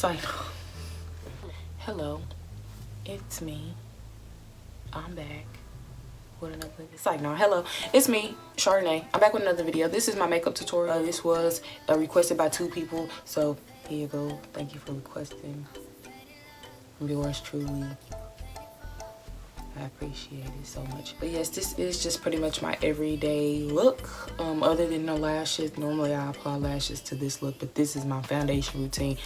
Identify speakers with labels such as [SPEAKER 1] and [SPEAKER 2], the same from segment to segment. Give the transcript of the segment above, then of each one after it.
[SPEAKER 1] like, hello, it's me. I'm back with another. It's like, no, hello, it's me, Chardonnay. I'm back with another video. This is my makeup tutorial. This was requested by 2 people, so here you go. Thank you for requesting. From yours truly. I appreciate it so much. But yes, this is just pretty much my everyday look. Other than the lashes, normally I apply lashes to this look, but this is my foundation routine,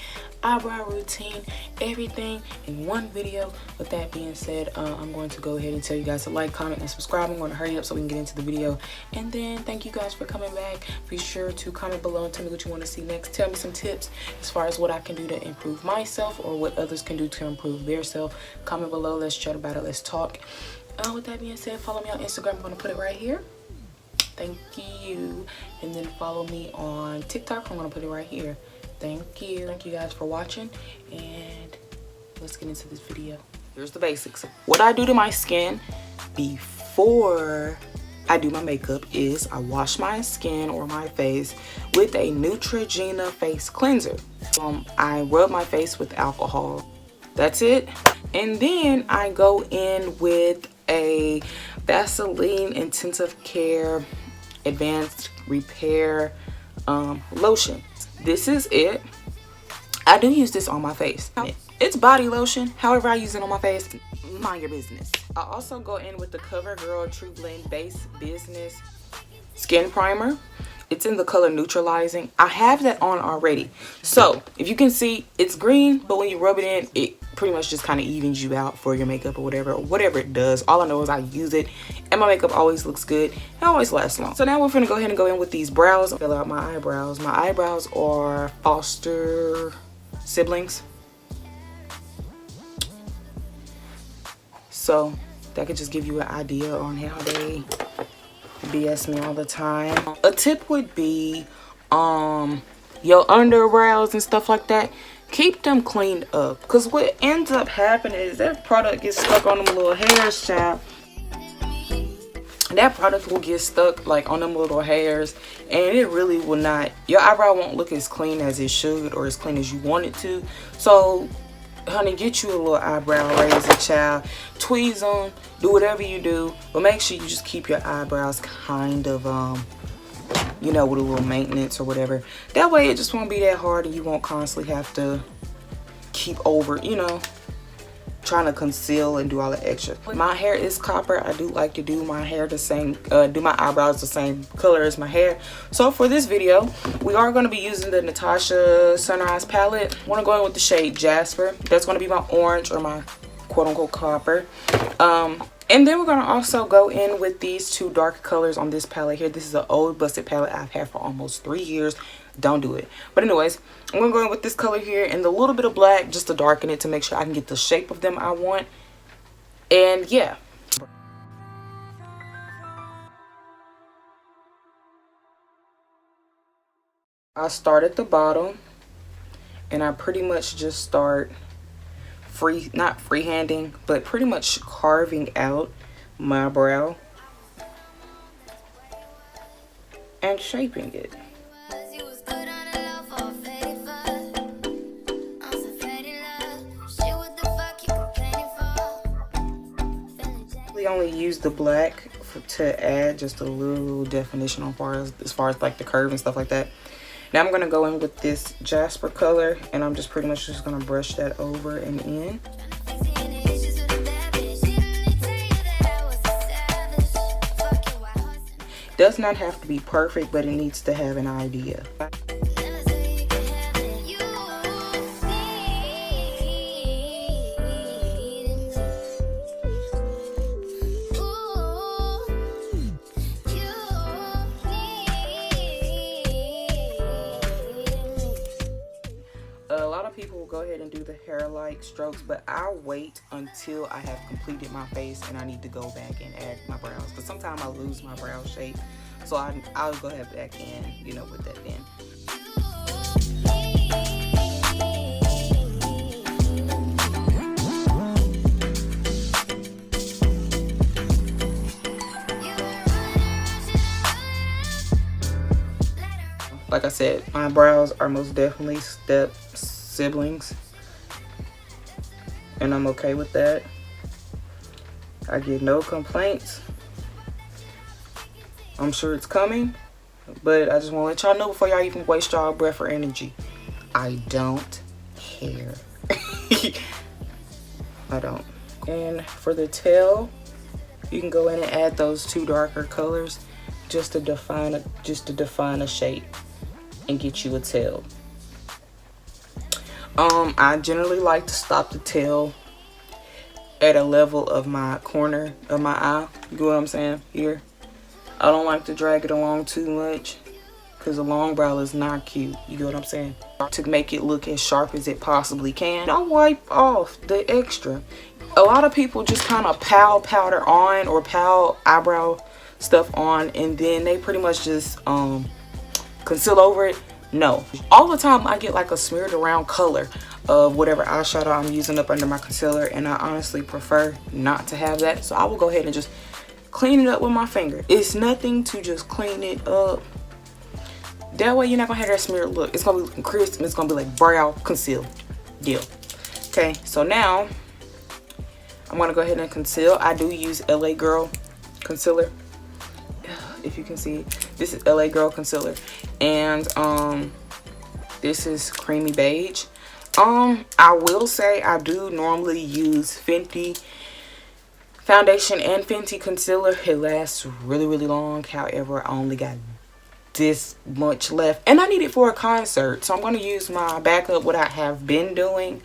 [SPEAKER 1] eyebrow routine, everything in one video. With that being said, I'm going to go ahead and tell you guys to like, comment, and subscribe. I'm going to hurry up so we can get into the video. And then thank you guys for coming back. Be sure to comment below and tell me what you want to see next. Tell me some tips as far as what I can do to improve myself or what others can do to improve their self. Comment below. Let's chat about it. Let's talk. With that being said, follow me on Instagram. I'm going to put it right here. Thank you. And then follow me on TikTok. I'm going to put it right here. Thank you. Thank you guys for watching. And let's get into this video. Here's the basics. What I do to my skin before I do my makeup is I wash my skin or my face with a Neutrogena face cleanser. I rub my face with alcohol. That's it. And then I go in with a Vaseline Intensive Care Advanced Repair lotion. This is it. I do use this on my face. It's body lotion. However I use it on my face, mind your business. I also go in with the CoverGirl True Blend Base Business Skin Primer. It's in the color Neutralizing. I have that on already. So if you can see, it's green, but when you rub it in, it pretty much just kind of evens you out for your makeup or whatever it does. All I know is I use it and my makeup always looks good and always lasts long. So now we're gonna go ahead and go in with these brows. Fill out my eyebrows. My eyebrows are foster siblings. So that could just give you an idea on how they BS me all the time. A tip would be your underbrows and stuff like that, keep them cleaned up, because what ends up happening is that product gets stuck on them little hairs, child. That product will get stuck like on them little hairs, and it really will not, your eyebrow won't look as clean as it should or as clean as you want it to. So honey, get you a little eyebrow razor, child. Tweeze them, do whatever you do, but make sure you just keep your eyebrows kind of you know, with a little maintenance or whatever. That way it just won't be that hard and you won't constantly have to keep over, you know, trying to conceal and do all the extra. My hair is copper. I do like to do my hair the same, do my eyebrows the same color as my hair. So for this video, we are going to be using the Natasha Sunrise palette. I want to go in with the shade Jasper. That's going to be my orange or my quote-unquote copper. And then we're going to also go in with these 2 dark colors on this palette here. This is an old busted palette I've had for almost 3 years. Don't do it. But anyways, I'm going to go in with this color here and a little bit of black just to darken it to make sure I can get the shape of them I want. And yeah. I start at the bottom and I pretty much just start not freehanding, but pretty much carving out my brow and shaping it. We only use the black to add just a little definition as far as like the curve and stuff like that. Now I'm going to go in with this Jasper color and I'm just pretty much just going to brush that over and in. Does not have to be perfect, but it needs to have an idea. A lot of people will go ahead and do the hair-like strokes, but I'll wait until I have completed my face and I need to go back and add my brows, because sometimes I lose my brow shape, so I'll go ahead back in, you know, with that then. Like I said, my brows are most definitely step siblings. and I'm okay with that. I get no complaints. I'm sure it's coming, but I just want to let y'all know before y'all even waste y'all breath or energy. I don't care. I don't. And for the tail, you can go in and add those 2 darker colors just to define a shape and get you a tail. I generally like to stop the tail at a level of my corner of my eye. You know what I'm saying? Here. I don't like to drag it along too much because a long brow is not cute. You get what I'm saying? To make it look as sharp as it possibly can, I'll wipe off the extra. A lot of people just kind of pal powder on or pal eyebrow stuff on, and then they pretty much just conceal over it. No, all the time I get like a smeared around color of whatever eyeshadow I'm using up under my concealer, and I honestly prefer not to have that. So I will go ahead and just clean it up with my finger. It's nothing to just clean it up. That way you're not gonna have that smeared look. It's gonna be looking crisp and it's gonna be like brow conceal deal. Okay, so now I'm gonna go ahead and conceal. I do use LA Girl concealer. If you can see, this is LA Girl concealer, and this is creamy beige. I will say I do normally use Fenty foundation and Fenty concealer. It lasts really long. However, I only got this much left, and I need it for a concert, so I'm going to use my backup, what I have been doing,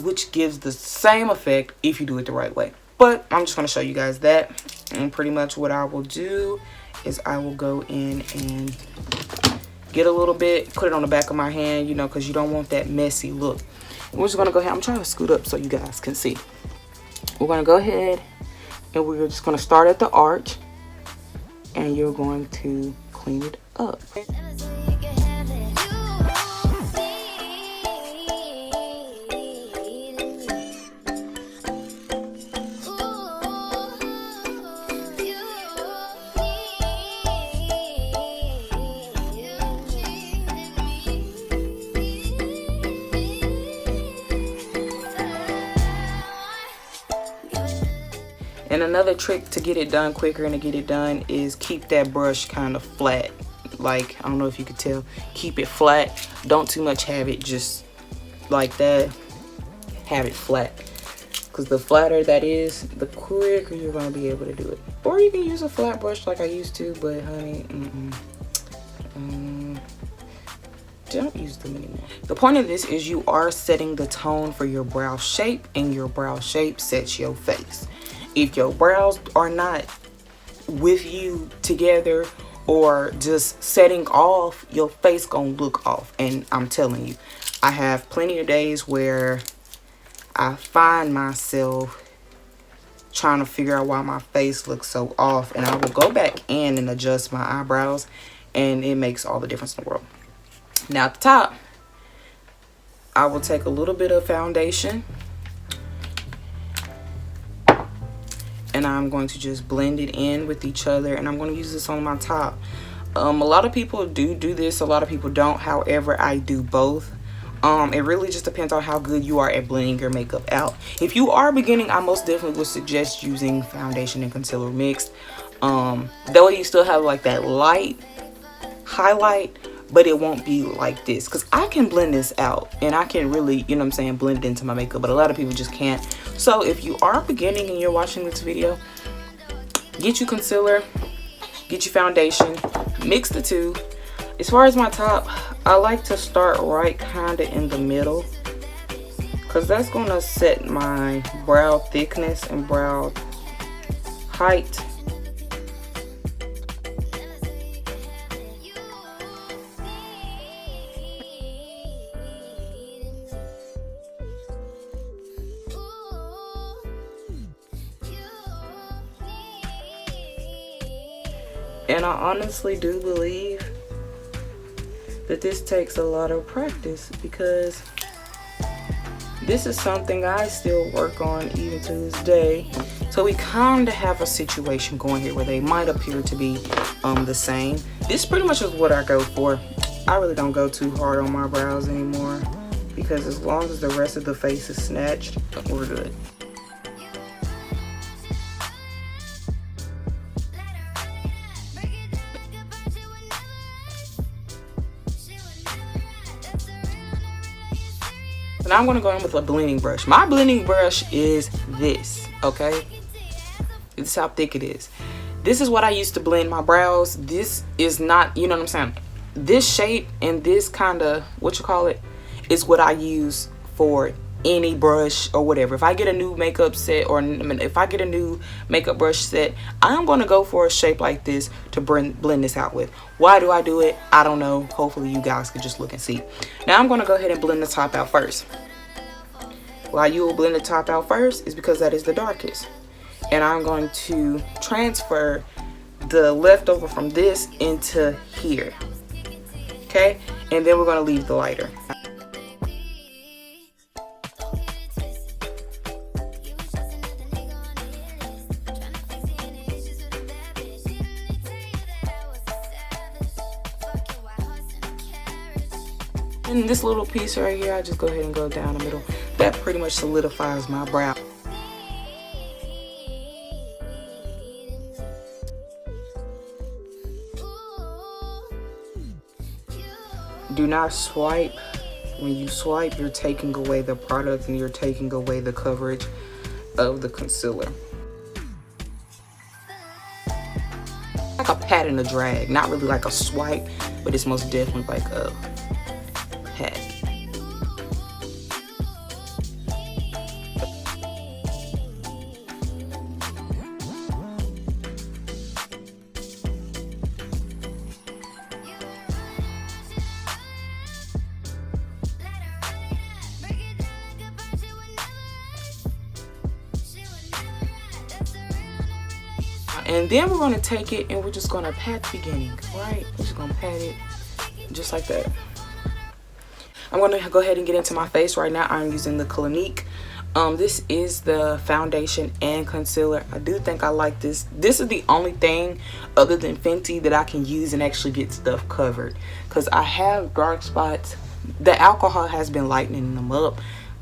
[SPEAKER 1] which gives the same effect if you do it the right way. But I'm just going to show you guys that, and pretty much what I will do is I will go in and get a little bit, put it on the back of my hand, you know, because you don't want that messy look. We're just going to go ahead. I'm trying to scoot up so you guys can see. We're going to go ahead and we're just going to start at the arch, and you're going to clean it up. And another trick to get it done quicker and to get it done is keep that brush kind of flat. Like, I don't know if you could tell, keep it flat. Don't too much have it just like that. Have it flat, because the flatter that is, the quicker you're going to be able to do it. Or you can use a flat brush like I used to, but honey, don't use them anymore. The point of this is you are setting the tone for your brow shape, and your brow shape sets your face. If your brows are not with you together or just setting off, your face gonna look off. And I'm telling you, I have plenty of days where I find myself trying to figure out why my face looks so off, and I will go back in and adjust my eyebrows, and it makes all the difference in the world. Now at the top, I will take a little bit of foundation, and I'm going to just blend it in with each other, and I'm going to use this on my top. A lot of people do this, a lot of people don't. However, I do both. It really just depends on how good you are at blending your makeup out. If you are beginning, I most definitely would suggest using foundation and concealer mixed. That way you still have like that light highlight, but it won't be like this, because I can blend this out and I can really, you know what I'm saying, blend it into my makeup, but a lot of people just can't. So if you are beginning and you're watching this video, get you concealer, get your foundation, mix the two. As far as my top, I like to start right kind of in the middle, because that's going to set my brow thickness and brow height. And I honestly do believe that this takes a lot of practice, because this is something I still work on even to this day. So we kind of have a situation going here where they might appear to be the same. This pretty much is what I go for. I really don't go too hard on my brows anymore, because as long as the rest of the face is snatched, we're good. So now I'm going to go in with a blending brush. My blending brush is this, okay? This is how thick it is. This is what I use to blend my brows. This is not, you know what I'm saying? This shape and this kind of, what you call it, is what I use for any brush or whatever. If I get a new makeup set, or if I get a new makeup brush set, I'm going to go for a shape like this to blend this out with. Why do I do it? I don't know. Hopefully you guys can just look and see. Now I'm going to go ahead and blend the top out first. Why you will blend the top out first is because that is the darkest. And I'm going to transfer the leftover from this into here. Okay? And then we're going to leave the lighter. And this little piece right here, I just go ahead and go down the middle. That pretty much solidifies my brow. Do not swipe. When you swipe, you're taking away the product and you're taking away the coverage of the concealer. Like a pat and a drag, not really like a swipe, but it's most definitely like a pat. And then we're going to take it and we're just going to pat the beginning, right? We're just going to pat it just like that. I'm going to go ahead and get into my face right now. I'm using the Clinique. This is the foundation and concealer. I do think I like this. This is the only thing other than Fenty that I can use and actually get stuff covered. Because I have dark spots. The alcohol has been lightening them up,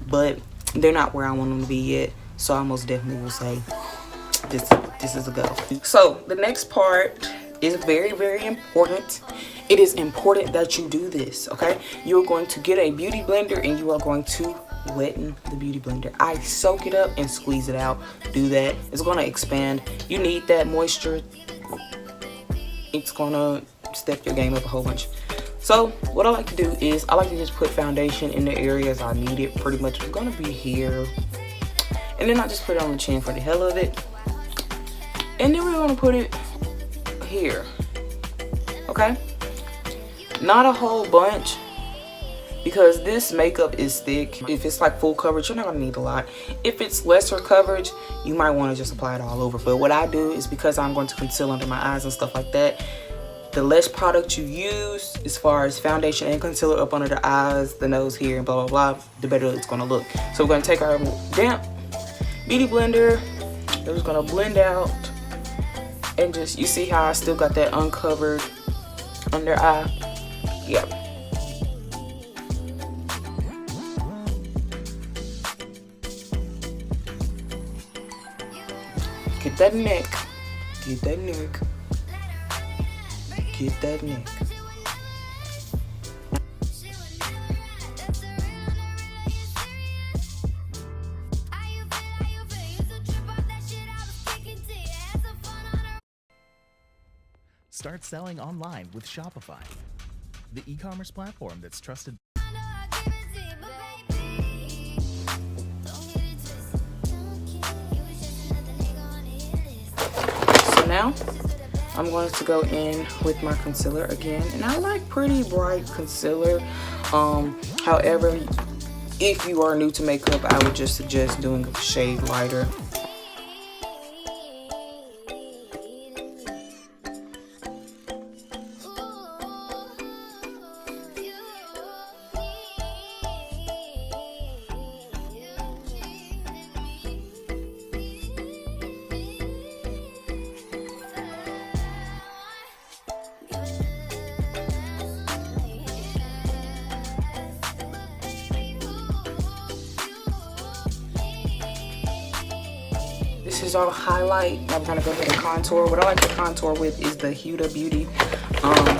[SPEAKER 1] but they're not where I want them to be yet. So I most definitely will say this is a go. So the next part is very, very important. It is important that you do this, okay? You're going to get a beauty blender and you are going to wetten the beauty blender. I soak it up and squeeze it out. Do that. It's going to expand. You need that moisture. It's going to step your game up a whole bunch. So what I like to do is I like to just put foundation in the areas I need it. Pretty much it's going to be here. And then I just put it on the chin for the hell of it. And then we're going to put it here. Okay? Not a whole bunch, because this makeup is thick. If it's like full coverage, you're not going to need a lot. If it's lesser coverage, you might want to just apply it all over. But what I do is, because I'm going to conceal under my eyes and stuff like that, the less product you use as far as foundation and concealer up under the eyes, the nose here, and blah, blah, blah, the better it's going to look. So we're going to take our damp beauty blender. We're just going to blend out. And just, you see how I still got that uncovered under eye? Yep. Get that neck. Get that neck. Get that neck.
[SPEAKER 2] Start selling online with Shopify, the e-commerce platform that's trusted.
[SPEAKER 1] So now I'm going to go in with my concealer again, and I like pretty bright concealer. However, if you are new to makeup, I would just suggest doing a shade lighter. this is our highlight. I'm gonna go ahead and contour. What I like to contour with is the Huda Beauty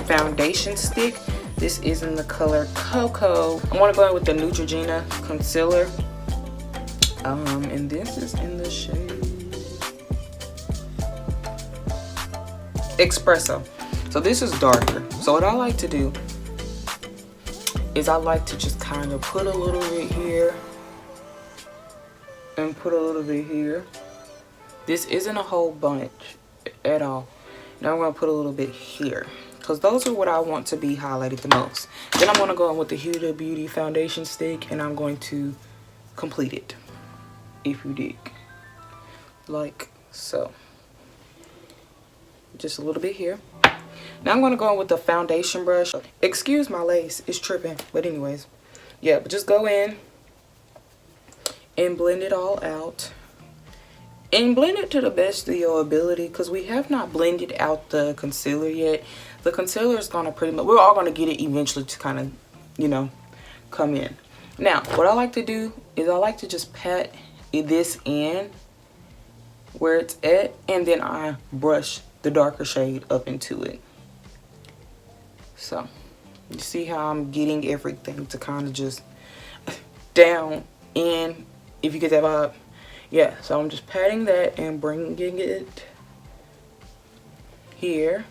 [SPEAKER 1] foundation stick. This is in the color Cocoa. I want to go in with the Neutrogena concealer. And this is in the shade Espresso. So this is darker. So what I like to do is I like to just kind of put a little bit here and put a little bit here. This isn't a whole bunch at all. Now I'm going to put a little bit here, because those are what I want to be highlighted the most. Then I'm going to go in with the Huda Beauty foundation stick and I'm going to complete it, if you dig. Like so. Just a little bit here. Now I'm going to go in with the foundation brush. Excuse my lace, it's tripping. But anyways, yeah, but just go in and blend it all out. And blend it to the best of your ability, because we have not blended out the concealer yet. The concealer is going to pretty much, we're all going to get it eventually to kind of, you know, come in. Now, what I like to do is I like to just pat this in where it's at, and then I brush the darker shade up into it. So, you see how I'm getting everything to kind of just down in, if you get that vibe. Yeah, so I'm just patting that and bringing it here.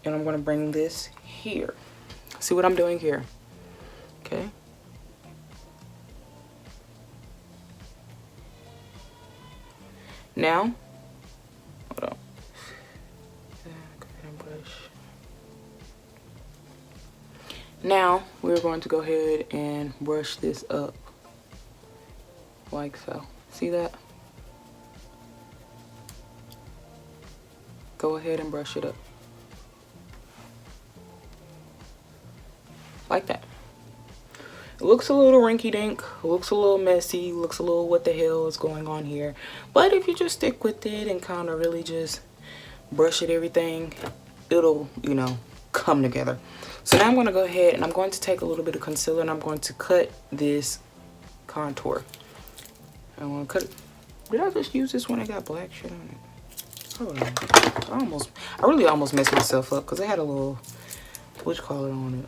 [SPEAKER 1] And I'm going to bring this here. See what I'm doing here? Okay. Now, hold on. Go ahead and brush. Now, we're going to go ahead and brush this up. Like so. See that? Go ahead and brush it up. Like that. It looks a little rinky-dink, looks a little messy, looks a little what the hell is going on here. But if you just stick with it and kind of really just brush it everything, it'll, you know, come together. So now I'm going to go ahead and I'm going to take a little bit of concealer and I'm going to cut this contour. I want to cut it. Did I just use this when I got black shit on it? Hold on. I really almost messed myself up because I had a little, what you call it on it?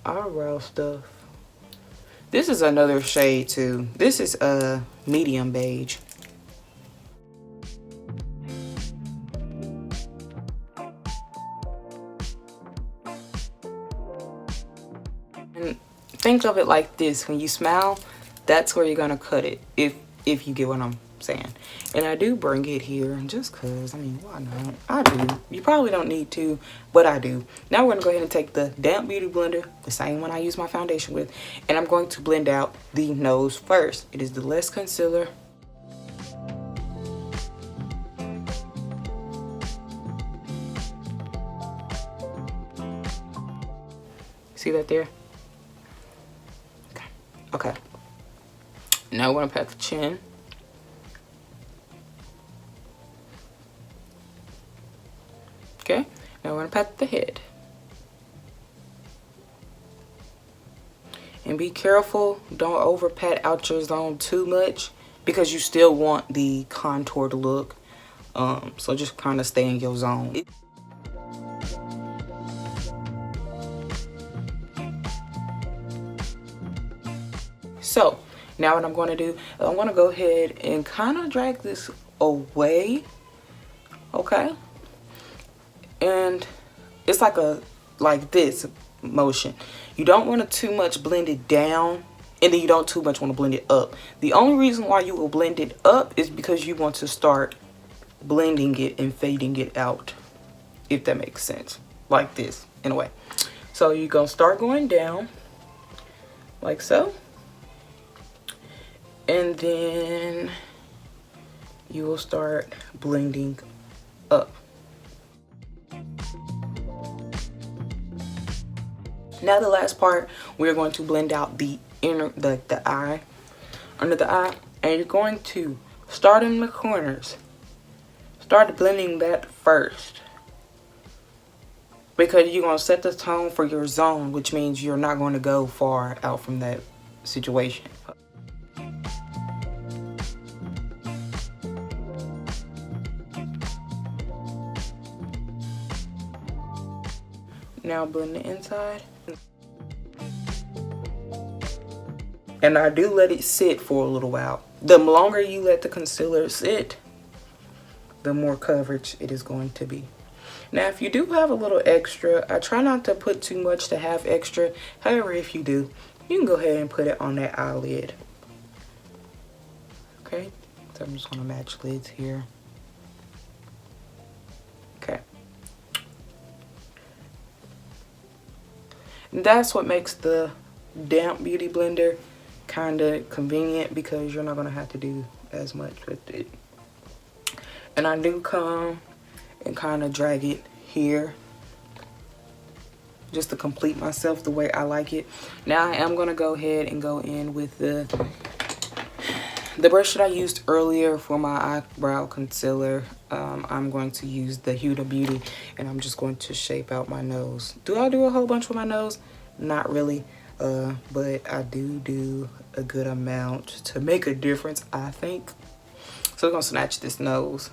[SPEAKER 1] Eyebrow stuff. This is another shade too. This is a medium beige. And think of it like this: when you smile, that's where you're gonna cut it. If you get what I'm saying. And I do bring it here just cause, I mean, why not? I do. You probably don't need to, but I do. Now we're gonna go ahead and take the damp beauty blender, the same one I use my foundation with, and I'm going to blend out the nose first. It is the less concealer. See that there? Okay. Now we're gonna pat the chin. Okay, now we're gonna pat the head. And be careful, don't over pat out your zone too much because you still want the contoured look. So just kind of stay in your zone. So now what I'm going to do, I'm going to go ahead and kind of drag this away, okay? And it's like this motion. You don't want to too much blend it down, and then you don't too much want to blend it up. The only reason why you will blend it up is because you want to start blending it and fading it out, if that makes sense. Like this, in a way. So you're going to start going down, like so. And then you will start blending up. Now the last part, we're going to blend out the inner, the eye, under the eye. And you're going to start in the corners. Start blending that first. Because you're going to set the tone for your zone, which means you're not going to go far out from that situation. Now blend the inside. And I do let it sit for a little while. The longer you let the concealer sit, the more coverage it is going to be. Now, if you do have a little extra, I try not to put too much to have extra. However, if you do, you can go ahead and put it on that eyelid. Okay, so I'm just gonna match lids here. Okay. And that's what makes the damp beauty blender kind of convenient, because you're not gonna have to do as much with it. And I do come and kind of drag it here just to complete myself the way I like it. Now I am gonna go ahead and go in with the brush that I used earlier for my eyebrow concealer. I'm going to use the Huda Beauty, and I'm just going to shape out my nose. Do I do a whole bunch with my nose? Not really, but I do a good amount to make a difference, I think. So we're gonna snatch this nose.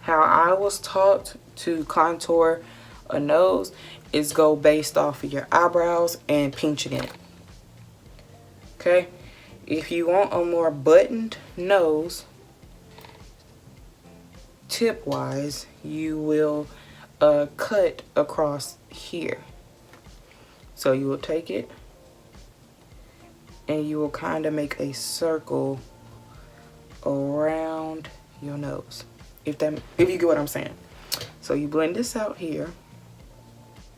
[SPEAKER 1] How I was taught to contour a nose is go based off of your eyebrows and pinch it in. Okay, if you want a more buttoned nose, tip wise, you will cut across here. So you will take it and you will kind of make a circle around your nose, if you get what I'm saying. So you blend this out here,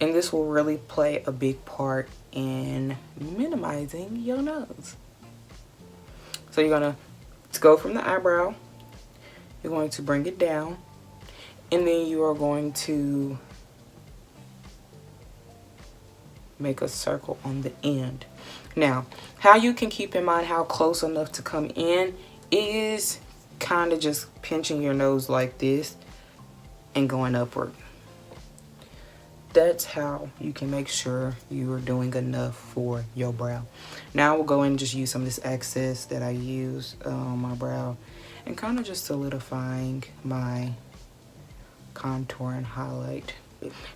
[SPEAKER 1] and this will really play a big part in minimizing your nose. So you're gonna go from the eyebrow, you're going to bring it down, and then you are going to make a circle on the end. Now, how you can keep in mind how close enough to come in is kind of just pinching your nose like this and going upward. That's how you can make sure you are doing enough for your brow. Now we'll go in and just use some of this excess that I use on my brow and kind of just solidifying my contour and highlight.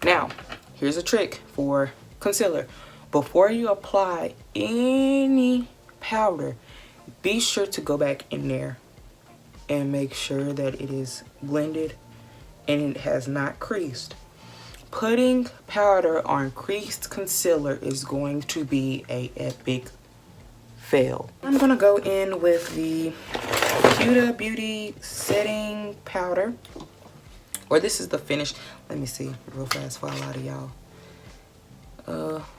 [SPEAKER 1] Now, here's a trick for concealer. Before you apply any powder, be sure to go back in there and make sure that it is blended and it has not creased. Putting powder on creased concealer is going to be an epic fail. I'm gonna go in with the Huda Beauty setting powder, or this is the finish. Let me see real fast for a lot of y'all.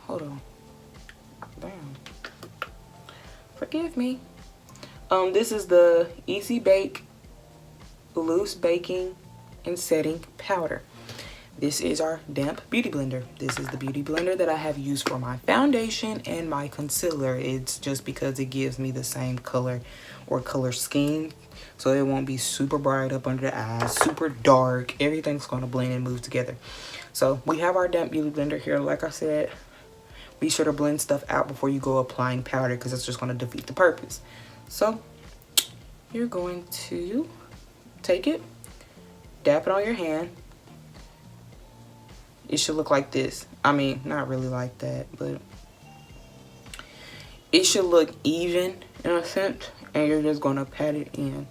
[SPEAKER 1] Hold on. Damn. Forgive me. This is the Easy Bake Loose Baking and Setting Powder. This is our damp beauty blender. This is the beauty blender that I have used for my foundation and my concealer. It's just because it gives me the same color or color scheme, so it won't be super bright up under the eyes, super dark. Everything's going to blend and move together. So we have our damp beauty blender here. Like I said, be sure to blend stuff out before you go applying powder, because it's just going to defeat the purpose. So you're going to take it, dap it on your hand. It should look like this. I mean, not really like that, but it should look even in a sense, and you're just going to pat it in.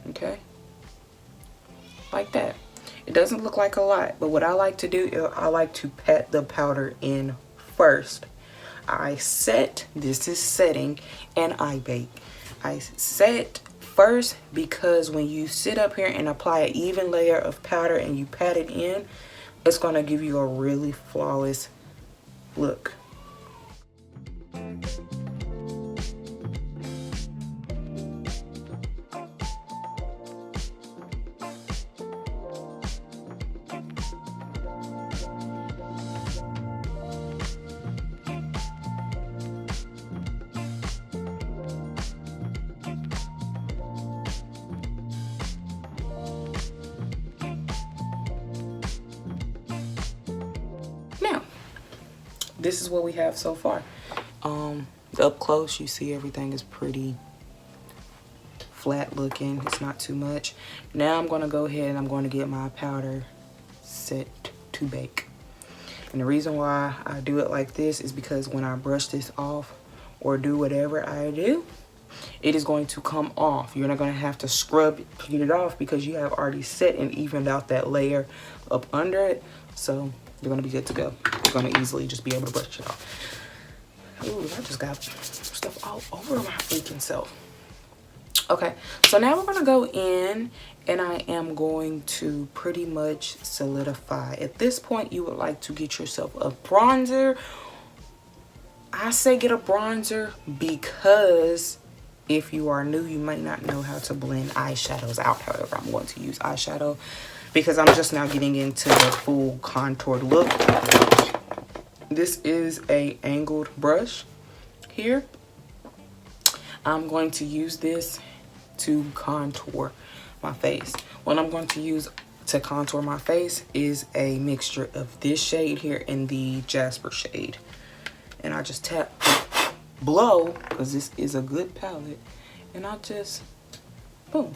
[SPEAKER 1] Okay? Like that. It doesn't look like a lot, but what I like to do is I like to pat the powder in first. I set, this is setting, and I bake. I set first because when you sit up here and apply an even layer of powder and you pat it in, it's going to give you a really flawless look. Now, this is what we have so far. Up close, you see everything is pretty flat looking. It's not too much. Now I'm going to go ahead and I'm going to get my powder set to bake. And the reason why I do it like this is because when I brush this off or do whatever I do, it is going to come off. You're not going to have to scrub it to get it off because you have already set and evened out that layer up under it. So you're going to be good to go. You're going to easily just be able to brush it off. Ooh, I just got stuff all over my freaking self. Okay, so now we're going to go in and I am going to pretty much solidify. At this point, you would like to get yourself a bronzer. I say get a bronzer because if you are new, you might not know how to blend eyeshadows out. However, I'm going to use eyeshadow because I'm just now getting into the full contoured look. This is a angled brush here. I'm going to use this to contour my face. What I'm going to use to contour my face is a mixture of this shade here and the Jasper shade. And I just tap, blow, because this is a good palette, and I just, boom,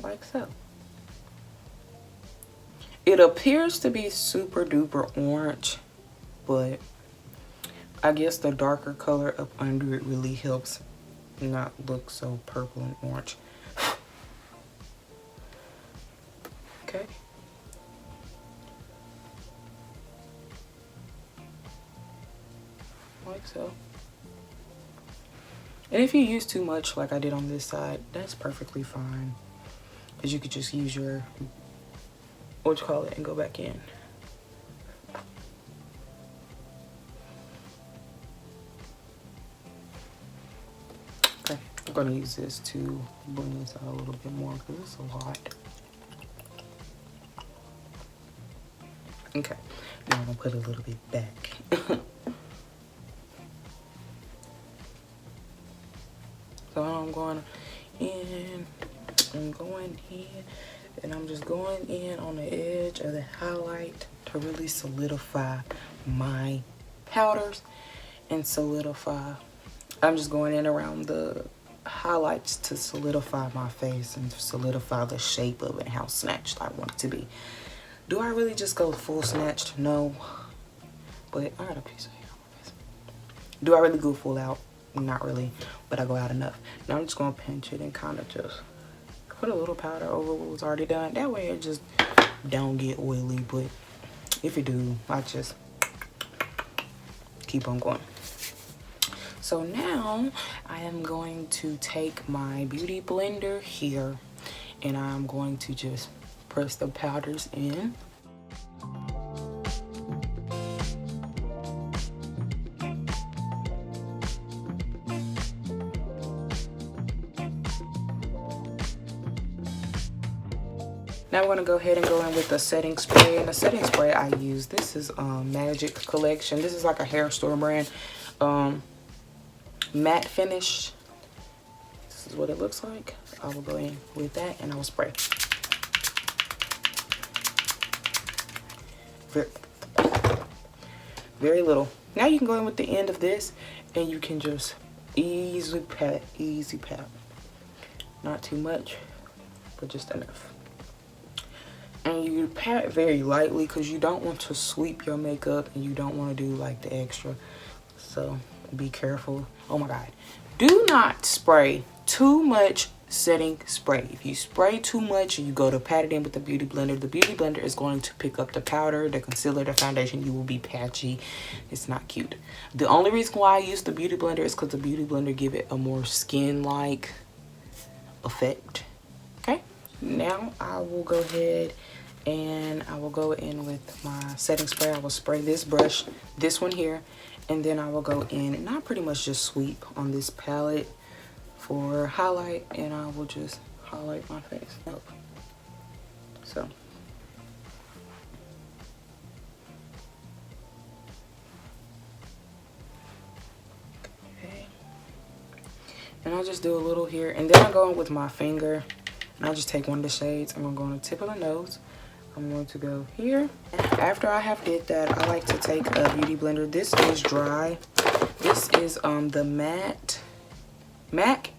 [SPEAKER 1] like so. It appears to be super duper orange, but I guess the darker color up under it really helps not look so purple and orange. Okay. Like so. And if you use too much like I did on this side, that's perfectly fine. Because you could just use your, what you call it, and go back in. Okay, I'm going to use this to blend this out a little bit more because it's a lot. Okay, now I'm going to put a little bit back. So I'm going in, and I'm just going in on the edge of the highlight to really solidify my powders and solidify. I'm just going in around the highlights to solidify my face and solidify the shape of it and how snatched I want it to be. Do I really just go full snatched? No. But I got a piece of hair on my face. Do I really go full out? Not really, but I go out enough. Now I'm just gonna pinch it and kind of just put a little powder over what was already done. That way it just don't get oily, but if you do, I just keep on going. So now I am going to take my beauty blender here and I'm going to just press the powders in. Now we're going to go ahead and go in with the setting spray. And the setting spray I use, this is Magic Collection. This is like a hair store brand. Matte finish. This is what it looks like. I will go in with that and I will spray. Very little. Now you can go in with the end of this and you can just easy pat. Not too much, but just enough. And you pat very lightly because you don't want to sweep your makeup and you don't want to do like the extra. So be careful. Oh my God. Do not spray too much setting spray. If you spray too much and you go to pat it in with the beauty blender is going to pick up the powder, the concealer, the foundation. You will be patchy. It's not cute. The only reason why I use the beauty blender is because the beauty blender give it a more skin-like effect. Okay. Now I will go ahead and I will go in with my setting spray. I will spray this brush, this one here, and then I will go in and I pretty much just sweep on this palette for highlight and I will just highlight my face. So. Okay. And I'll just do a little here and then I go in with my finger and I just take one of the shades. I'm going to go on the tip of the nose. I'm going to go here. After I have did that, I like to take a beauty blender. This is dry. This is the MAC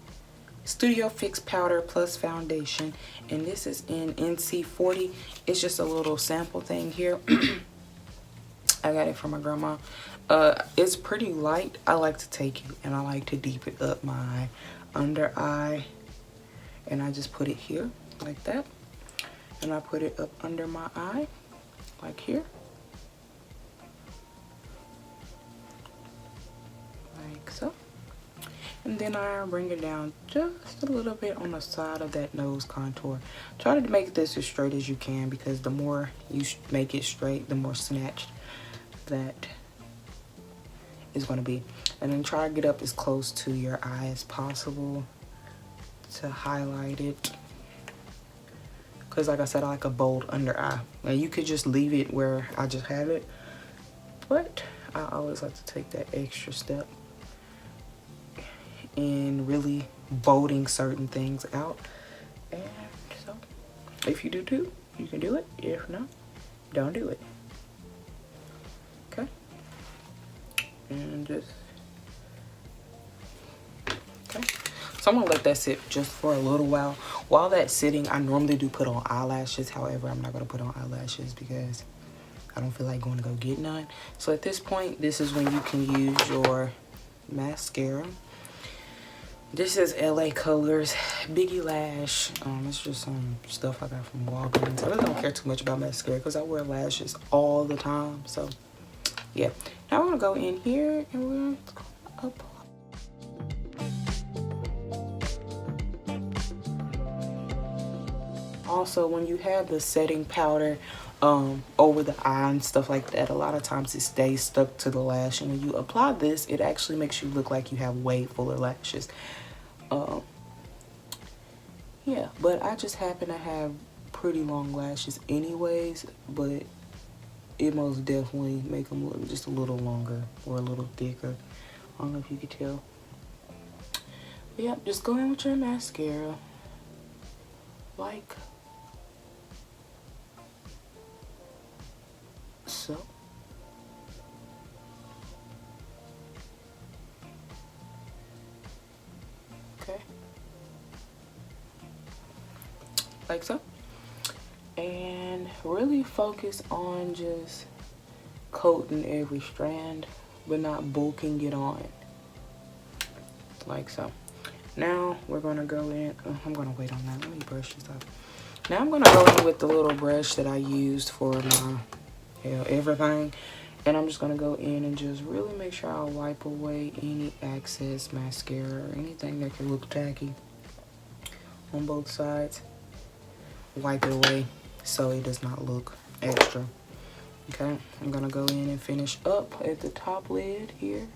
[SPEAKER 1] Studio Fix Powder Plus Foundation, and this is in NC40. It's just a little sample thing here. I got it from my grandma. It's pretty light. I like to take it and I like to deep it up my under eye, and I just put it here like that, and I put it up under my eye like here, like so. And then I bring it down just a little bit on the side of that nose contour. Try to make this as straight as you can, because the more you make it straight, the more snatched that is going to be. And then try to get up as close to your eye as possible to highlight it. Because like I said, I like a bold under eye. Now you could just leave it where I just have it, but I always like to take that extra step in really bolding certain things out. And so if you do too, you can do it. If not, don't do it. Okay, and just okay. So I'm gonna let that sit just for a little while. While that's sitting, I normally do put on eyelashes. However, I'm not gonna put on eyelashes because I don't feel like going to go get none. So at this point, this is when you can use your mascara. This is LA Colors Biggie Lash. It's just some stuff I got from Walgreens. I really don't care too much about mascara because I wear lashes all the time. So yeah. Now we're gonna go in here and we're gonna apply. Also, when you have the setting powder over the eye and stuff like that, a lot of times it stays stuck to the lash, and when you apply this, it actually makes you look like you have way fuller lashes. Yeah, but I just happen to have pretty long lashes anyways, but it most definitely make them look just a little longer or a little thicker. I don't know if you could tell. But yeah, just go in with your mascara like so. Okay. Like so. And really focus on just coating every strand, but not bulking it on. Like so. Now we're gonna go in. I'm gonna wait on that. Let me brush this off. Now I'm gonna go in with the little brush that I used for my everything, and I'm just gonna go in and just really make sure I wipe away any excess mascara or anything that can look tacky on both sides. Wipe it away so it does not look extra. Okay, I'm gonna go in and finish up at the top lid here.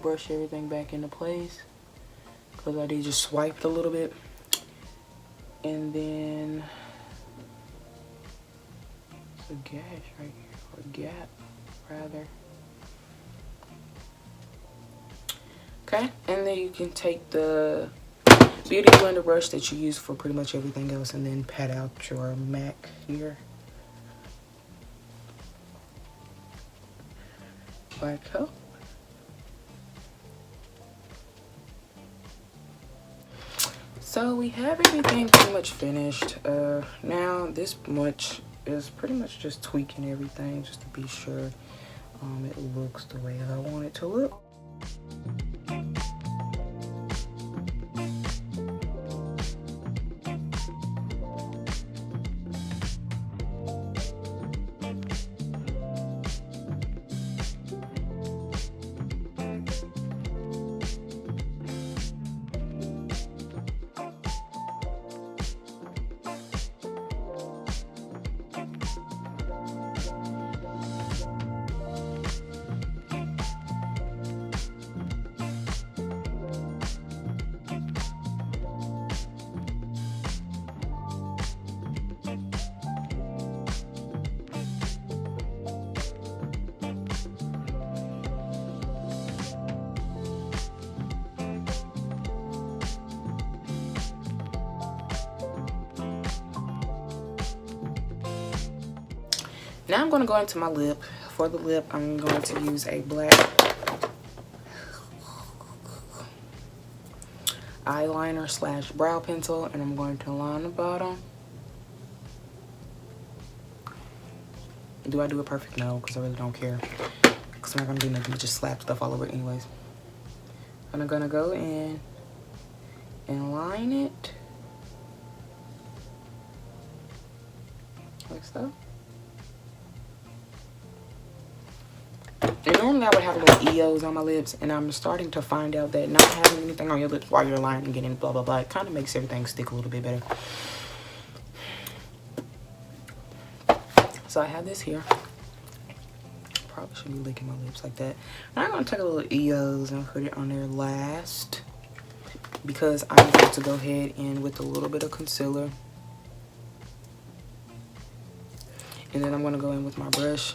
[SPEAKER 1] Brush everything back into place because I did just swipe it a little bit, and then a gash right here, or gap rather. Okay, and then you can take the beauty blender brush that you use for pretty much everything else and then pat out your MAC here like so. So we have everything pretty much finished. Now this much is pretty much just tweaking everything just to be sure it looks the way I want it to look. Now I'm going to go into my lip. For the lip, I'm going to use a black eyeliner slash brow pencil, and I'm going to line the bottom. Do I do it perfect? No, because I really don't care. Because I'm not going to do nothing but just slap stuff all over it anyways. And I'm going to go in and line it. Like so. And normally I would have little EOs on my lips, and I'm starting to find out that not having anything on your lips while you're lining and getting blah blah blah, it kind of makes everything stick a little bit better. So I have this here. Probably shouldn't be licking my lips like that. And I'm gonna take a little EOs and put it on there last, because I'm going to go ahead and with a little bit of concealer, and then I'm gonna go in with my brush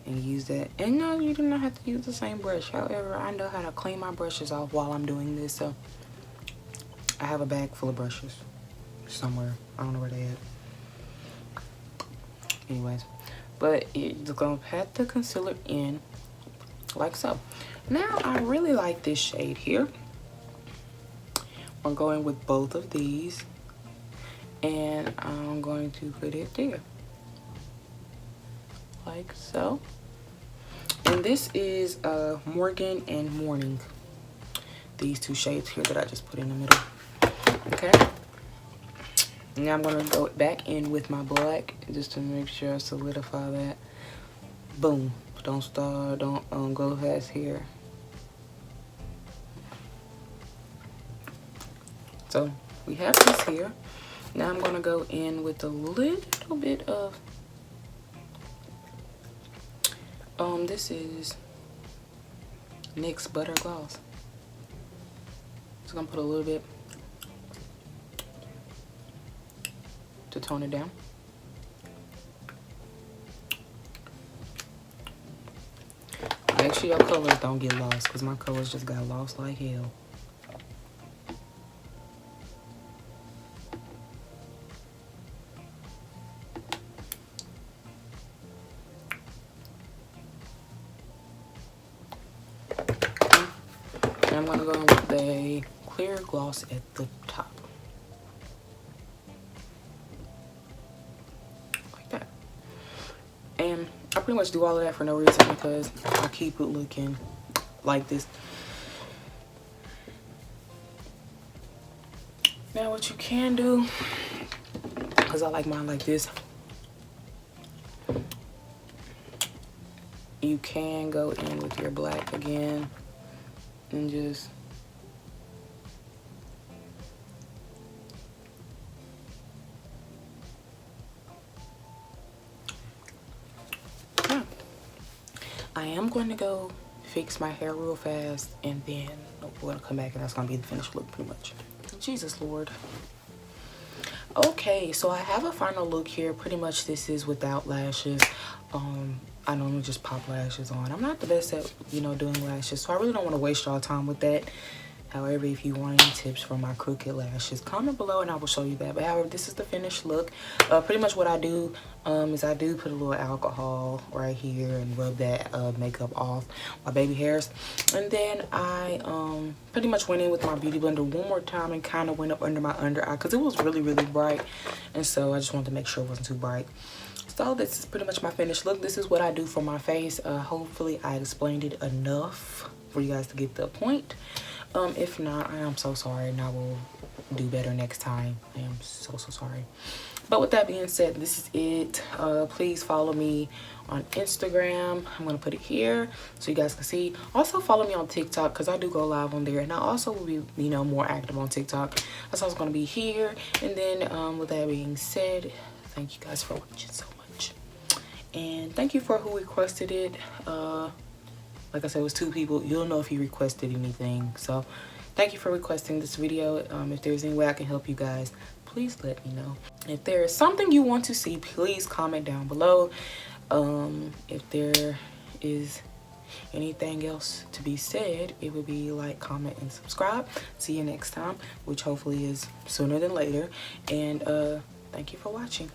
[SPEAKER 1] and use that. And no, you do not have to use the same brush. However, I know how to clean my brushes off while I'm doing this, so I have a bag full of brushes somewhere. I don't know where they at. Anyways, but you're gonna pat the concealer in like so. Now I really like this shade here. I'm going with both of these, and I'm going to put it there like so. And this is Morgan and Morning, these two shades here that I just put in the middle. Okay, now I'm gonna go back in with my black just to make sure I solidify that. Boom. Don't go fast here. So we have this here. Now I'm gonna go in with a little bit of this is NYX Butter Gloss. Just gonna put a little bit to tone it down. Make sure your colors don't get lost, because my colors just got lost like hell. And I'm gonna go in with a clear gloss at the top. Like that. And I pretty much do all of that for no reason, because I keep it looking like this. Now what you can do, because I like mine like this, you can go in with your black again and just I am going to go fix my hair real fast, and then we're gonna come back and that's gonna be the finished look pretty much. Jesus Lord. Okay, so I have a final look here. Pretty much this is without lashes. I normally just pop lashes on. I'm not the best at, you know, doing lashes, so I really don't want to waste y'all time with that. However, if you want any tips for my crooked lashes, comment below and I will show you that. But however, this is the finished look. Pretty much what I do is I do put a little alcohol right here and rub that makeup off my baby hairs. And then I pretty much went in with my beauty blender one more time and kind of went up under my under eye, because it was really, really bright. And so I just wanted to make sure it wasn't too bright. So this is pretty much my finished look. This is what I do for my face. Hopefully I explained it enough for you guys to get the point. If not, I am so sorry, and I will do better next time. I am so sorry. But with that being said, this is it. Please follow me on Instagram. I'm gonna put it here so you guys can see. Also follow me on TikTok, because I do go live on there, and I also will be, you know, more active on TikTok. That's also gonna be here. And then with that being said, thank you guys for watching so much, and thank you for who requested it. Like I said, it was 2 people. You'll know if you requested anything. So thank you for requesting this video. If there's any way I can help you guys, please let me know. If there is something you want to see, please comment down below. If there is anything else to be said, it would be like, comment, and subscribe. See you next time, which hopefully is sooner than later. And thank you for watching.